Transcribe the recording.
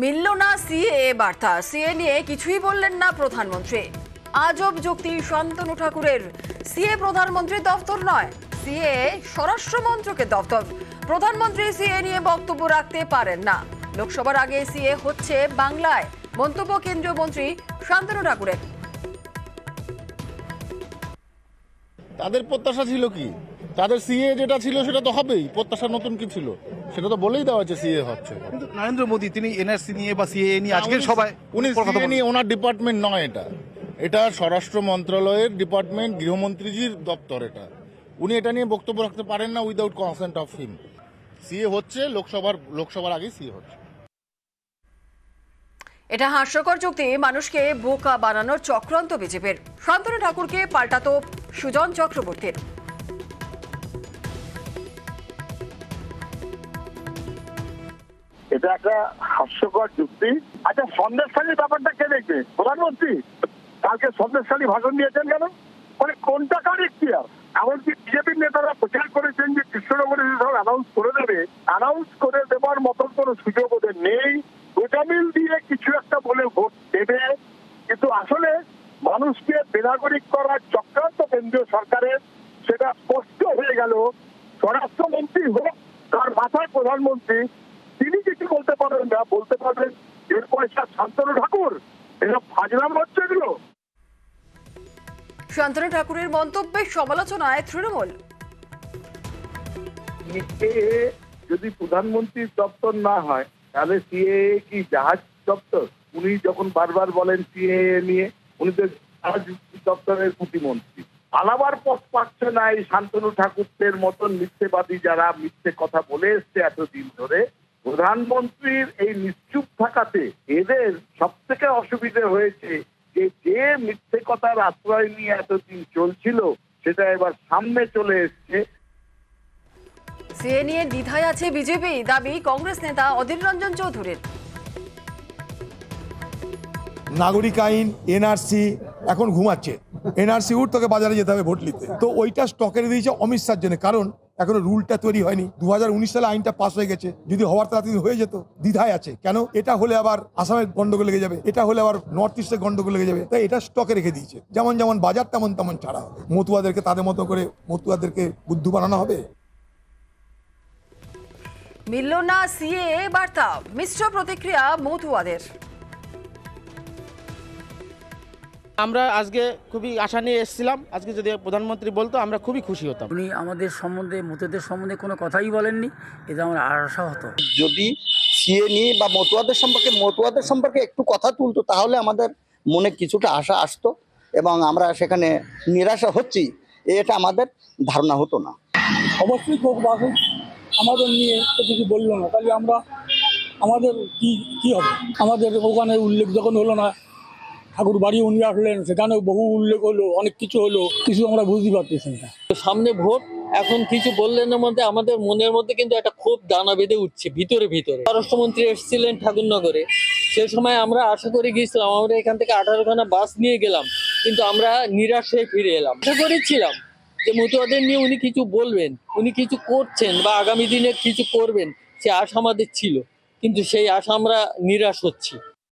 মিলল না সিএ বার্তা। সিএ নিয়ে কিছুই বললেন না প্রধানমন্ত্রী। আজব যুক্তি শান্তনু ঠাকুরের। সিএ প্রধানমন্ত্রীর দপ্তর নয়, সিএ স্বরাষ্ট্র মন্ত্রকের দপ্তর। প্রধানমন্ত্রী সিএ নিয়ে বক্তব্য রাখতে পারেন না। লোকসভার আগে সিএ হচ্ছে বাংলায়, মন্তব্য কেন্দ্রীয় মন্ত্রী শান্তনু ঠাকুরের। তাদের প্রত্যাশা ছিল কি? তাদের সিএ যেটা ছিল সেটা তো হবেই। প্রত্যাশা নতুন কি ছিল সেটা তো বলেই দেওয়া হচ্ছে সিএ হচ্ছে। কিন্তু নরেন্দ্র মোদী তিনি এনআরসি নিয়ে বা সিএ নিয়ে আজকের সবাই উনি সিএ নিয়ে ওনার ডিপার্টমেন্ট নয়, এটা স্বরাষ্ট্র মন্ত্রণালয়ের ডিপার্টমেন্ট, গৃহমন্ত্রীজির দপ্তর। উনি এটা নিয়ে বক্তব্য রাখতে পারেন না without consent of him. CA হচ্ছে লোকসভার আগে সিএ হচ্ছে। এটা হাস্যকর যুক্তি, মানুষকে বোকা বানানোর চক্রান্ত বিজেপির। শান্তনু ঠাকুরকে পাল্টাতো সুজন চক্রবর্তীর। এটা একটা হাস্যকর যুক্তি। আচ্ছা, সন্দেশখালীর ব্যাপারটা কে দেখবে? প্রধানমন্ত্রী কালকে সন্দেশখালী ভাষণ দিয়েছেন কেন? মানে কোনটা কার ইখতিয়ার? এমনকি বিজেপির নেতারা প্রচার করেছেন যে কৃষ্ণনগরে সব অ্যানাউন্স করে দেওয়ার মতন কোনো সুযোগ ওদের নেই। গোজামিল দিয়ে কিছু একটা বলে ভোট দেবে, কিন্তু আসলে মানুষকে বেনাগরিক করার চক্রান্ত কেন্দ্রীয় সরকারের, সেটা স্পষ্ট হয়ে গেল। স্বরাষ্ট্রমন্ত্রী হোক তার মাথায় প্রধানমন্ত্রী, তিনি কিছু বলতে পারবেন না। বলতে পারবেন এর পয়সা শান্তনু ঠাকুর। এসব ফাজলাম হচ্ছে এগুলো। শান্তনু ঠাকুরের মন্তব্যের সমালোচনায় তৃণমূল। যদি প্রধানমন্ত্রীর দপ্তর না হয় তাহলে সিএ কি জাহাজ দপ্তর? উনি যখন বারবার বলেন সিএ নিয়ে, উনি তো জাহাজ দপ্তরের প্রতিমন্ত্রী। পালাবার পথ পাচ্ছে না এই শান্তনু ঠাকুরদের মতন মিথ্যেবাদী যারা মিথ্যে কথা বলে এসছে এতদিন ধরে। প্রধানমন্ত্রীর এই নিশ্চুপ থাকাতে এদের সব থেকে অসুবিধে হয়েছে যে মিথ্যে কথার আশ্রয় নিয়ে এতদিন চলছিল সেটা এবার সামনে চলে এসছে। সিএ নিয়ে দ্বিধায় আছে বিজেপি, দাবি কংগ্রেস নেতা অধীর রঞ্জন চৌধুরীর। নাগরিক আইন, এনআরসি এখন ঘুমাচ্ছে। এনআরসি উঠ তোকে বাজারে যেতে হবে ভোট নিতে, তো ওইটা স্টকে দিয়েছে অমিত শাহর জন্য। কারণ এখনো রুলটা তৈরি হয়নি। 2019 সালে আইনটা পাস হয়ে গেছে, যদি হওয়ার তাড়াতাড়ি হয়ে যেত। দ্বিধায় আছে কেন? এটা হলে আবার আসামের গন্ডগোল লেগে যাবে, এটা হলে আবার নর্থ ইস্টের গন্ডগোল লেগে যাবে, তাই এটা স্টকে রেখে দিয়েছে। যেমন যেমন বাজার তেমন তেমন ছাড়া হবে। মতুয়াদেরকে তাদের মতো করে মতুয়াদেরকে বুদ্ধু বানানো হবে। মিলল না সিএ বার্তা, মিশ্র প্রতিক্রিয়া মতুয়াদের। আমরা আজকে খুবই আশা নিয়ে এসেছিলাম, আজকে যদি প্রধানমন্ত্রী বলতো আমরা খুবই খুশি হতাম। উনি আমাদের সম্বন্ধে, মতুয়াদের সম্বন্ধে কোনো কথাই বলেননি, এটা আমার আশা হতো। যদি সিএ নিয়ে বা মতুয়াদের সম্পর্কে একটু কথা তুলতো তাহলে আমাদের মনে কিছুটা আশা আসতো এবং আমরা সেখানে নিরাশা হচ্ছি এটা আমাদের ধারণা হতো না। অবশ্যই আমাদের নিয়ে তো কিছু বললো না, তাহলে আমাদের কি হবে? আমাদের ওখানে উল্লেখ যখন হলো না, ঠাকুর বাড়ি উনি আসলেন, সেখানেও বহু উল্লেখ হলো, অনেক কিছু হলো, কিছু আমরা বুঝতে পারতেছি না। সামনে ভোট, এখন কিছু বললেন মধ্যে আমাদের মনের মধ্যে কিন্তু একটা ক্ষোভ দানা বেঁধে উঠছে ভিতরে। স্বরাষ্ট্রমন্ত্রী এসেছিলেন ঠাকুরনগরে, সে সময় আমরা আশা করে গিয়েছিলাম, আমরা এখান থেকে 18খানা বাস নিয়ে গেলাম, কিন্তু আমরা নিরাশ হয়ে ফিরে এলাম। আশা করেছিলাম যে মতুয়াদের নিয়ে উনি কিছু বলবেন, উনি কিছু করছেন বা আগামী দিনে কিছু করবেন, সে আশা আমাদের ছিল, কিন্তু সেই আশা আমরা নিরাশ হচ্ছি।